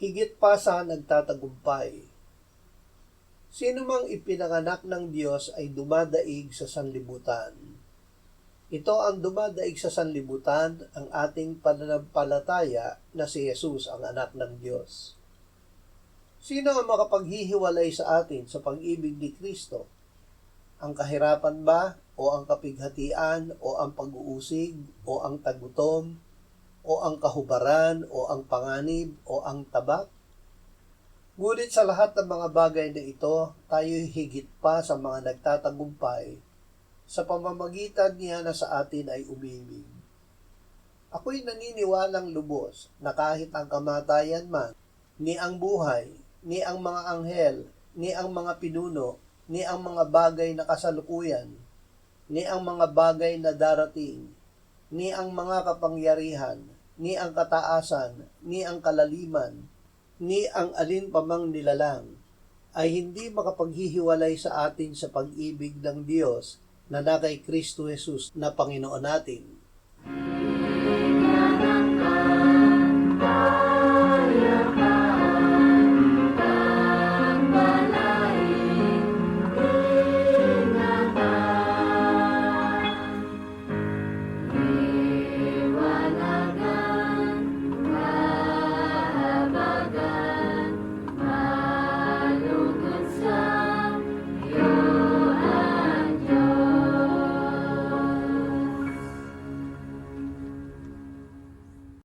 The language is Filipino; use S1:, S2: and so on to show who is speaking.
S1: higit pa sa nagtatagumpay. Sino mang ipinanganak ng Diyos ay dumadaig sa sanlibutan. Ito ang dumadaig sa sanlibutan, ang ating pananampalataya na si Jesus ang anak ng Diyos. Sino ang makapaghihiwalay sa atin sa pag-ibig ni Kristo? Ang kahirapan ba, o ang kapighatian, o ang pag-uusig, o ang tagutom, o ang kahubaran, o ang panganib, o ang tabak? Ngunit sa lahat ng mga bagay na ito, tayo higit pa sa mga nagtatagumpay sa pamamagitan niya na sa atin ay umibig. Ako'y naniniwalang lubos na kahit ang kamatayan man, ni ang buhay, ni ang mga anghel, ni ang mga pinuno, ni ang mga bagay na kasalukuyan, ni ang mga bagay na darating, ni ang mga kapangyarihan, ni ang kataasan, ni ang kalaliman, ni ang alin pamang nilalang, ay hindi makapaghihiwalay sa atin sa pag-ibig ng Diyos na kay Kristo Jesus na Panginoon natin.